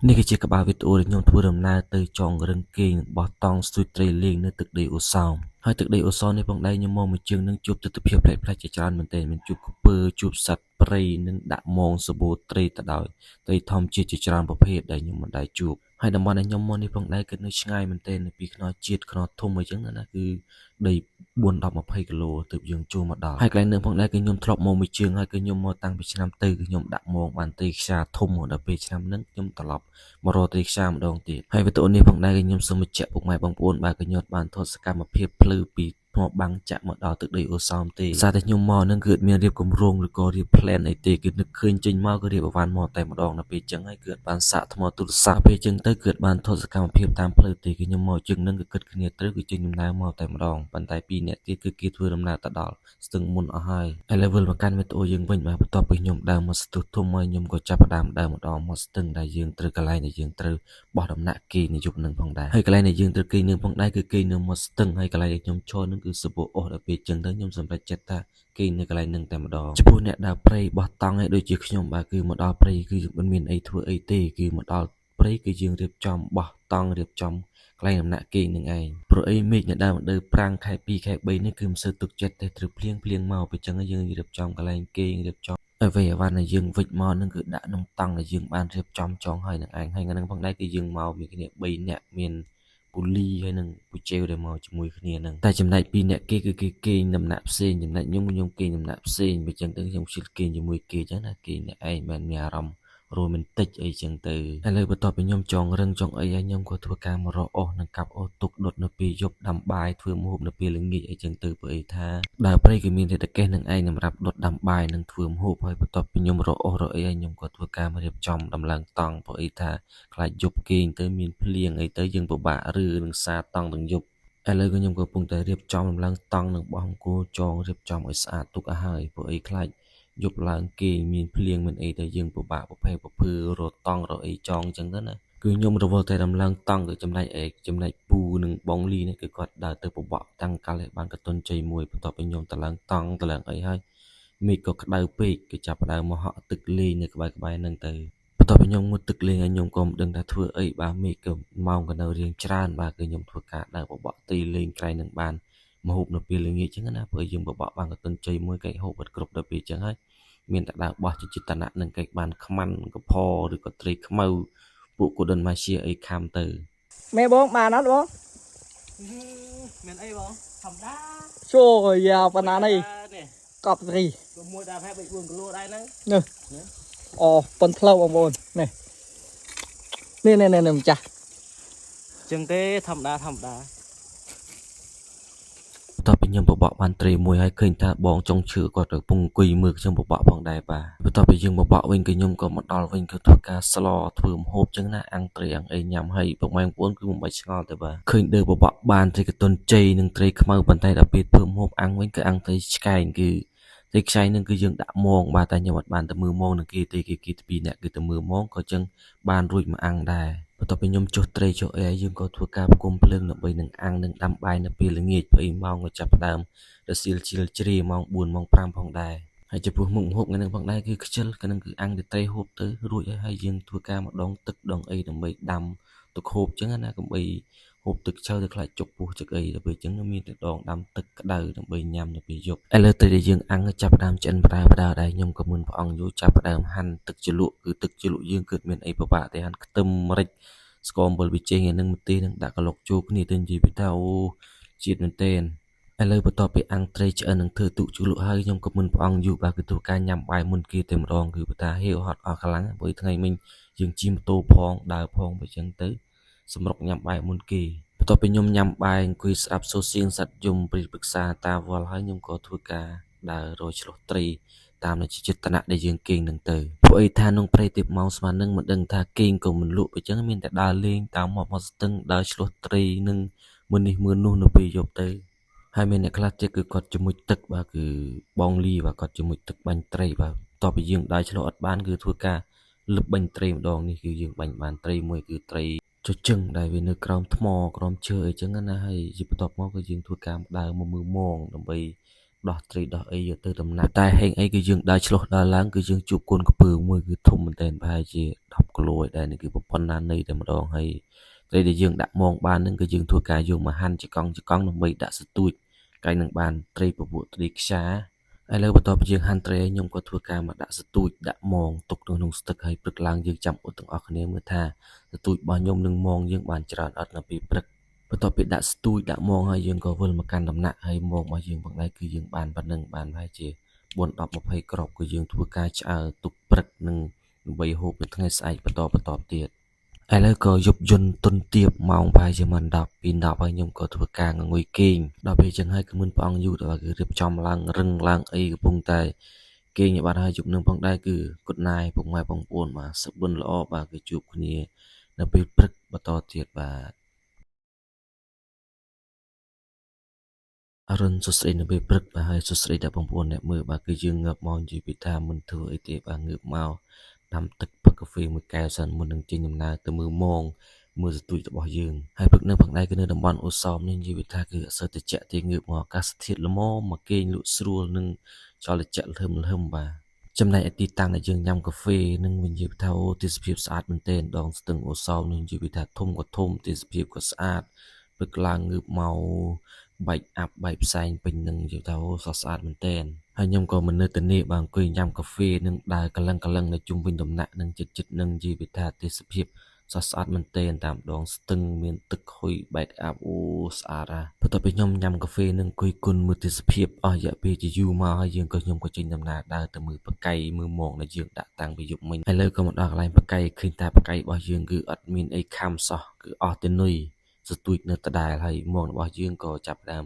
នេះគឺជាក្បាលវីដេអូដែលខ្ញុំធ្វើដំណើរទៅចងរឹងគេងរបស់តង់ស្ទូចត្រីលេងនៅទឹកដីអូសោមហើយទឹកដីអូសោមនេះផងដែរខ្ញុំមកមួយជើងនឹងជួបទិដ្ឋភាពប្លែកៗជាច្រើនមែនទែនមានជួបក្រពើជួបសត្វព្រៃនិងដាក់មងសបូរត្រីទៅដោយត្រីធម្មជាតិជាច្រើនប្រភេទដែលខ្ញុំមិនដែលជួបហើយតំបន់ដែលខ្ញុំមកនេះផងដែរគឺនៅឆ្ងាយមែនទែនពីខ្នល់ជាតិខ្នល់ធំអីចឹងណាគឺដី4-10-20 គីឡូទើបយើងចូលមកដល់ហើយកន្លែងនឹងផងដែរគឺខ្ញុំធ្លាប់មកមួយជើងហើយគឺខ្ញុំមកតាំងពីឆ្នាំទៅគឺខ្ញុំដាក់មងបានត្រីខ្យាធំដល់ពេលឆ្នាំហ្នឹងខ្ញុំត្រឡប់មករកត្រីខ្យាម្ដងទៀតហើយវីដេអូនេះផងដែរគឺខ្ញុំសូមបញ្ជាក់ពុកម៉ែបងប្អូនបើកញ្ញាត់បានថតសកម្មភាពភ្លឺពីថ្មបាំងចាក់មកដល់ទឹកដីអូសោមទេសារតែខ្ញុំមកនឹងគឺអត់មានរៀបគម្រោងឬក៏រៀប plan អីទេគឺនឹកឃើញចេញមកគឺរៀបអវ៉ាន់មកតែម្ដងដល់ពេលចឹងហើយគឺអត់បានសាកថ្មទូរស័ព្ទពេលចឹងទៅគឺអត់បានថតសកម្មភាពតាមផ្លូវទេគឺខ្ញុំមកជឹងនឹងគឺគិតគ្នាត្រូវគឺចេញដំណើរមកតែម្ដងប៉ុន្តែ2នាក់ទៀតគឺគេធ្វើដំណើរទៅដល់ស្ទឹងមុនអស់ហើយឥឡូវវិលមកកាន់វីដេអូយើងវិញបាទបន្ទាប់ពីខ្ញុំដើរមកស្ទុះធំហើយខ្ញុំក៏ចាប់ផ្ដើមដើរម្ដងមកស្ទឹងដែលយើងត្រូវកន្លែងដែលយើងត្រូវបោះដំណាក់គេងនៅយប់នឹងផងដែរហើយកន្លែងដែលយើងត្រូវគេងនឹងផងដែរគឺគេងនៅមកស្ទឹងហើយកន្លែងដែលខ្ញុំឈរនឹងគឺសបោអស់ដល់ពេលចឹងទៅខ្ញុំសម្រេចចិត្តថាគេងនៅកន្លែងនឹងតែម្ដងចំពោះអ្នកដើរព្រៃបោះតង់ឲ្យដូចជាខ្ញុំបាទគឺមកដល់ព្រៃគឺមិនមានអីធ្វើអីទេគឺមកដល់ព្រៃគឺយើងរៀបចំបោះតង់រៀបចំកន្លែងដំណាក់គេងនឹងឯងព្រោះអីមេឃនៅដើមដើប្រាំងខែ2ខែ3នេះគឺមិនសូវទុកចិត្តទេត្រូវភ្លៀងមកពេលចឹងយើងរៀបចំកន្លែងគេងរៀបចំអ្វីអ្វ៉ាន់ដែលយើងវិចមកនឹងគឺដាក់ក្នុងតង់ដែលយើងបានរៀបចំចងហើយនឹងឯងហើយហ្នឹងផងដែរគឺយើងមកមានគ្នា3នាក់មានពូលីហើយនឹងពូជេវដែលមកជាមួយគ្នាហ្នឹងតែចំណែក2នាក់គេគឺគេងដំណាក់ផ្សេងចំណែកខ្ញុំគេងដំណាក់ផ្សេងពេលចឹងទៅខ្ញុំជិះគេងជាមួយគេចឹងណាគេងអ្នកឯងមិនមានអារម្មណ៍រ៉ូមែនទិកអីចឹងទៅឥឡូវបន្ទាប់ពីខ្ញុំចងរឹងចងអីហើយខ្ញុំក៏ធ្វើការមករកអស់និងកាប់អស់ទុកដុតនៅពេលយប់ដាំបាយធ្វើម្ហូបនៅពេលល្ងាចអីចឹងទៅព្រោះអីថាដើរព្រៃគឺមានតែតកេះនឹងឯងសម្រាប់ដុតដាំបាយនិងធ្វើម្ហូបហើយបន្ទាប់ពីខ្ញុំរកអស់រកអីហើយខ្ញុំក៏ធ្វើការរៀបចំដំឡើងតង់ព្រោះអីថាខ្លាចយប់គេងទៅមានភ្លៀងអីទៅយើងពិបាកឬនឹងសារតង់ទាំងយប់ឥឡូវខ្ញុំកំពុងតែរៀបចំដំឡើងតង់និងបោះអង្គរចងរៀបចំឲ្យស្អាតទុកឲ្យហើយព្រោះអីខ្លាចយប់ឡើងគេមានភ្លៀងមានអីទៅយើងពិបាកប្រភេទរត់តង់រកអីចងអញ្ចឹងទៅណាគឺខ្ញុំរវល់តែដំឡើងតង់គឺចំណែកពូនិងបងលីនេះគឺគាត់ដើរទៅពិបាកតាំងកាល់ឲ្យបានកតុនជ័យមួយបន្ទាប់ពីខ្ញុំដំឡើងតង់ដំឡើងអីហើយមេឃក៏ក្តៅពេកគឺចាប់ផ្ដើមមកហក់ទឹកលេងនៅក្បែរហ្នឹងទៅបន្ទាប់ពីខ្ញុំងូតទឹកលេងហើយខ្ញុំក៏មិនដឹងថាធ្វើអីបាទមេឃក៏ម៉ោងក៏នៅរៀងច្រើនបាទគឺខ្ញុំធ្វើការដើរពិបាកទីលេងក្រែងនឹងបានមហូបនៅពេលល្ងាចអញ្ចឹងណាព្រោះយើងពិបាកបានកតុនជ័យមួយគេហូបអត់គ្រប់ដល់ពេលអញ្ចឹងហើយមានតែដើរបោះជាតនៈនឹងគេបានខ្មាន់កផឬក៏ត្រីខ្មៅពួកកូដិនម៉ាស៊ីអីខំទៅមេបងបានអត់បងមានអីបងធម្មតាជួយយ៉ាប៉ុណ្ណានេះកប់ត្រីមួយដល់5 4គីឡូដែរហ្នឹងនេះអូប៉ុនផ្លូវបងប្អូននេះម្ចាស់ចឹងទេធម្មតាបន្ទាប់ពីខ្ញុំបបកបានត្រីមួយហើយឃើញថាបងចុងឈើគាត់កំពុងអង្គុយមើលខ្ញុំបបកផងដែរបាទបន្ទាប់ពីយើងបបកវិញគឺខ្ញុំក៏មកដល់វិញគឺធ្វើការស្លធ្វើម្ហូបចឹងណាអាំងត្រីអាំងអីញ៉ាំហើយពុកម៉ែបងប្អូនគឺមិនបាច់ឆ្ងល់ទេបាទឃើញដើបបកបានត្រីកតុនជ័យនិងត្រីខ្មៅប៉ុន្តែដល់ពេលធ្វើម្ហូបអាំងវិញគឺអាំងត្រីឆ្កែងគឺត្រីខ្ចៃនឹងគឺយើងដាក់មងបាទតែខ្ញុំអត់បានទៅមើលមងនឹងគេទេគេទៅ2នាក់គឺទៅមើលមងក៏ចឹងបានរួចមកអាំងដែរបន្ទាប់ពីខ្ញុំចុះត្រីចុះអីហើយយើងក៏ធ្វើការផ្គុំភ្លើងដើម្បីនឹងអាំងនិងដាំបាយនៅពេលល្ងាចព្រៃម៉ោងក៏ចាប់ផ្ដើមរសៀលជ្រាម៉ោង4ម៉ោង5ផងដែរហើយចំពោះមុខម្ហូបហ្នឹងផងដែរគឺខ្ជិលក៏នឹងគឺអាំងត្រីហូបទៅរួចហើយយើងធ្វើការម្ដងទឹកដងអីដើម្បីដាំទឹកហូបចឹងណាកុំបីហូបទឹកឆៅទៅខ្លាចចុកពោះចឹកអីដល់ពេលចឹងមានតែដងដាំទឹកក្តៅដើម្បីញ៉ាំនៅពេលយប់ឥឡូវត្រីដែលយើងអាំងចាប់ផ្ដើមឆ្អិនប្រដៅដែរខ្ញុំក៏មិនផ្អង់យូរចាប់ផ្ដើមហាន់ទឹកជ្រលក់គឺទឹកជ្រលក់យើងគឺមានអីពិបាកទេហាន់ខ្ទឹមម្រេចស្ករអំបិលប៊ីចេងហើយនឹងម្ទេសនឹងដាក់កន្លុកចូលគ្នាទៅនិយាយពីថាអូជាតិមែនទែនឥឡូវបន្ទាប់ពីអាំងត្រីឆ្អិននឹងធ្វើទុកជ្រលក់ហើយខ្ញុំក៏មិនផ្អង់យូរបាទគឺធ្វើការញ៉ាំបាយមុនគេតែម្ដងគឺបើថាហេវហត់អស់ខ្លាំងព្រោះថ្ងៃមិញយើងជិះម៉ូតូផងដើរផងបើចឹងទៅសម្រុកញ៉ាំបាយមុនគេបន្ទាប់ពីខ្ញុំញ៉ាំបាយអង្គុយស្ដាប់សូរសៀងសัตว์យំប្រឹក្សាតាវល់ហើយខ្ញុំក៏ធ្វើការដើររកឆ្លោះត្រីតាមនៅចិត្តតនៈដែលយើងគេងនឹងទៅព្រោះអីថាក្នុងព្រៃទេពម៉ោងស្មាននឹងមិនដឹងថាគេងក៏មិនលក់អញ្ចឹងមានតែដើរលេងតាមមកស្ទឹងដើរឆ្លោះត្រីនឹងមើលនេះមើលនោះនៅពេលយប់ទៅហើយមានអ្នកខ្លះទៀតគឺគាត់ជាមួយទឹកបាទគឺបងលីបាទគាត់ជាមួយទឹកបាញ់ត្រីបាទបន្ទាប់ពីយើងដើរឆ្លោះអត់បានគឺធ្វើការលឹបបាញ់ត្រីម្ដងនេះគឺយើងបាញ់បានត្រីមួយគឺត្រីចជឹងដែលវានៅក្រោមថ្មក្រោមឈើអីចឹងណាហើយជាបន្ទាប់មកគឺយើងធ្វើការដើរមកមើលមងដើម្បី ដោះត្រីដោះអីយកទៅដំណាក់តែហេងអីគឺយើងដើរឆ្លោះដើរឡើងគឺយើងជួបកូនក្ពើមួយគឺធំមែនទែនប្រហែលជា10គីឡូឯដែរនេះគឺប្រព័ន្ធណានៃតែម្ដងហើយត្រីដែលយើងដាក់មងបានហ្នឹងគឺយើងធ្វើការយកមកហាន់ចកង់ដើម្បីដាក់សទួចកាយនឹងបានត្រីពពួកត្រីខ្យាឥឡូវបន្ទាប់ពីយើងហាន់ត្រីហើយខ្ញុំក៏ធ្វើការមកដាក់សទួចដាក់មងទុកក្នុងស្ទឹកហើយព្រឹកឡើងយើងចាំអ៊ុតទាំងអស់គ្នាមើលថាសទួចរបស់ខ្ញុំនឹងមងយើងបានច្រើនអត់នៅពេលព្រឹកបន្ទាប់ពីដាក់ស្ទួយដាក់មងហើយយើងក៏វិលមកកាន់ដំណាក់ហើយមងរបស់យើងផងដែរគឺយើងបានប៉ុណ្្នឹងបានប្រហែលជា4 10 20គ្រាប់គឺយើងធ្វើការឆ្អើរទុកព្រឹកនឹងដើម្បីហូបនៅថ្ងៃស្អែកបន្តទៀតឥឡូវក៏យប់យន្តទុនទៀបម៉ោងប្រហែលជាមិន10ពី10ហើយខ្ញុំក៏ធ្វើការងុយគេងដល់ពេលចឹងហើយគឺមិនព្រះអង្គយូរដល់គឺរៀបចំឡើងរឹងឡើងអីកំពុងតែគេងឲ្យបានហើយជប់នឹងផងដែរគឺគុតណាយពុកម៉ែបងប្អូនបាទសុបិនល្អបាទគឺជួបគ្នានៅពេលព្រឹកបន្តទៀតបាទអរុនសួស្ដីនៅពេលព្រឹកបាទហើយសួស្ដីដល់បងប្អូនអ្នកមើលបាទគឺយើងងើបមកនិយាយពីថាមិនធ្វើអីទេបាទងើបមកដាំទឹកផឹកកាហ្វេមួយកែវសិនមុននឹងចេញដំណើរទៅមើលមងមើលសទួចរបស់យើងហើយព្រឹកនៅផងដែរគឺនៅតំបន់អូសោមនេះនិយាយពីថាគឺអសតិចៈទេងើបមកអាកាសធាតុល្មមមកគេងលក់ស្រួលនឹងចលចៈលហឹមបាទចំណែកឯទីតាំងដែលយើងញ៉ាំកាហ្វេនឹងវិញនិយាយថាអូទេសភាពស្អាតមែនទែនដងស្ទឹងអូសោមនឹងនិយាយពីថាធំក៏ធំទេសភាពក៏ស្អាតព្រឹកឡើងងើបមកបែកអាប់បែកផ្សែងពេញនឹងនិយាយថាអូស្អាតមែនទែនហើយខ្ញុំក៏មិននៅតែនេះបាទអង្គុយញ៉ាំកាហ្វេនឹងដើរកលឹងនៅជុំវិញដំណាក់នឹងចិត្តនឹងនិយាយពីថាទេសភាពស្អាតមែនទែនតាមដងស្ទឹងមានទឹកហុយបែកអាប់អូស្អាតបន្ទាប់ពីខ្ញុំញ៉ាំកាហ្វេនឹងអង្គុយគុណមើលទេសភាពអស់រយៈពេលជាយូរមកហើយខ្ញុំក៏ចេញដំណើរដើរទៅមើលបកាយមើលមងដែលយើងដាក់តាំងពីយប់មិញឥឡូវក៏មកដល់កន្លែងបកាយឃើញតែបកាយរបស់យើងគឺអត់មានអីខំសោះគឺអស់តែនុយសទួចនៅដដែលហើយមងរបស់យើងក៏ចាប់ដើម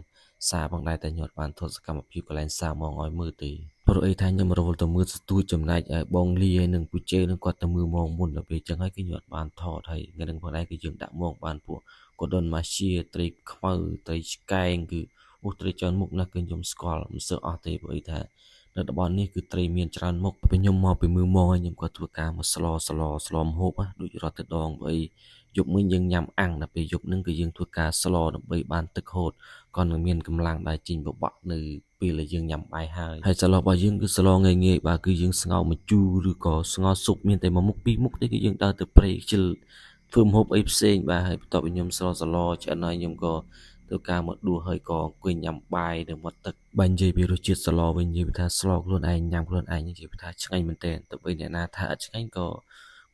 សារផងដែរតែញាត់បានធ្វើសកម្មភាពកន្លែងសារមងឲ្យមើលទេព្រោះអីថាខ្ញុំរវល់ទៅមើលស្ទួចចំណែកឲ្យបងលីហើយនឹងពូជេនឹងគាត់ទៅមើលមងមុនដល់ពេលចឹងហើយគឺញាត់បានថតហើយថ្ងៃនឹងផងដែរគឺយើងដាក់មងបានពួកកូដុនម៉ាសៀត្រីខ្មៅត្រីឆ្កែងគឺអូត្រីច្រើនមុខណាស់គឺខ្ញុំស្គាល់មិនសូវអស់ទេព្រោះអីថានៅតំបន់នេះគឺត្រីមានច្រើនមុខពេលខ្ញុំមកពីមើលមងហើយខ្ញុំក៏ធ្វើការមកស្លម្ហូបដូចរត់ទៅដងព្រោះអីយប់មិញយើងញ៉ាំអាំងដល់ពេលយប់ហ្នឹងគឺយើងធ្វើការស្លដើម្បីបានទឹកហូតក៏នឹងមានកម្លាំងដែរជីងបបក់នៅពេលដែលយើងញ៉ាំបាយហើយស្លរបស់យើងគឺស្លងាយបាទគឺយើងស្ងោរម្ជូរឬក៏ស្ងោរស៊ុបមានតែមួយមុខពីរមុខទេគឺយើងដើរទៅព្រៃខ្ជិលធ្វើម្ហូបអីផ្សេងបាទហើយបន្ទាប់ពីខ្ញុំស្លឆ្អិនហើយខ្ញុំក៏ធ្វើការមកដួសហើយក៏អង្គុយញ៉ាំបាយនៅមាត់ទឹកបាញ់និយាយពីរសជាតិស្លវិញនិយាយថាស្លខ្លួនឯងញ៉ាំខ្លួនឯងនិយាយថាឆ្ងាញ់មែនទែនតែបីអ្នកណាថាអត់ឆ្ងាញ់ក៏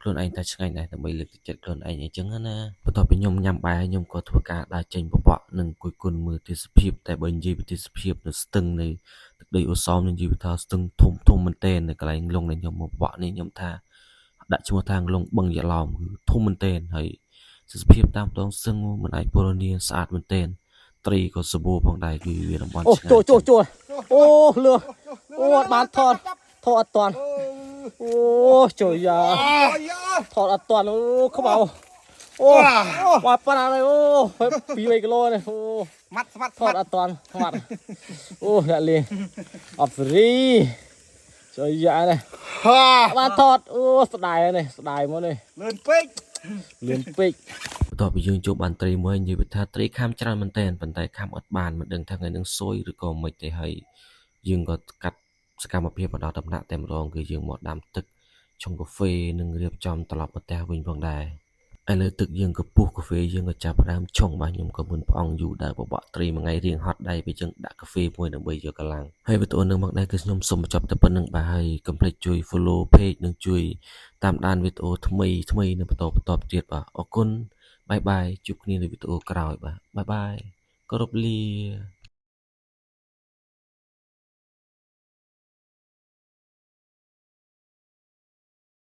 ខ្លួនឯងតែឆ្ងាញ់ដែរដើម្បីលើកទឹកចិត្តខ្លួនឯងអញ្ចឹងណាបន្ទាប់ពីខ្ញុំញ៉ាំបាយហើយខ្ញុំក៏ធ្វើការដើរចេញបបក់និងអង្គុយគុណមើលទេសភាពតែបើនិយាយពីទេសភាពនៅស្ទឹងនៅទឹកដីអូសោមនិយាយថាស្ទឹងធំមែនទែននៅកន្លែងលងដែលខ្ញុំមកបបក់នេះខ្ញុំថាដាក់ឈ្មោះថាលងបឹងយ៉ាឡោមគឺធំមែនទែនហើយទេសភាពតាមដងស្ទឹងមិនអាចពណ៌នាស្អាតមែនទែនត្រីក៏សម្បូរផងដែរគឺវាតំបន់ឆ្ងាយចូលអូលឺអូអត់បានថតអត់តាន់អូចូលយ៉ាថតអត់តាន់អូខ្មៅអូមកប៉ុណ្ណានេះអូ2 គីឡូនេះអូម៉ាត់ស្មាត់ថតអត់តាន់ស្មាត់អូអ្នកលេងអបរីចូលយ៉ានេះបានថតអូស្ដាយនេះស្ដាយមកនេះលឿនពេកបន្ទាប់ពីយើងជួបបានត្រីមួយនិយាយថាត្រីខាំច្រើនមែនទែនប៉ុន្តែខាំអត់បានមិនដឹងថាថ្ងៃនឹងស៊ុយឬក៏មិនទេហើយយើងក៏កាត់សកម្មភាពមកដល់ដំណាក់តែម្ដងគឺយើងមកដាំទឹកឆុងកាហ្វេនិងរៀបចំត្រឡប់មកផ្ទះវិញផងដែរឥឡូវទឹកយើងក៏ពុះកាហ្វេយើងក៏ចាប់ផ្ដើមឆុងបាទខ្ញុំក៏មិនផ្អង់យូរដែរបបក់ត្រីមួយថ្ងៃរៀងហត់ដៃពេលចឹងដាក់កាហ្វេមួយដើម្បីយកកម្លាំងហើយវីដេអូនឹងមកដែរគឺខ្ញុំសូមបញ្ចប់តែប៉ុណ្្នឹងបាទហើយកុំភ្លេចជួយ follow page និងជួយតាមដានវីដេអូថ្មីនៅបន្តទៀតបាទអរគុណបាយបាយជួបគ្នានៅវីដេអូក្រោយបាទបាយបាយគោរពលា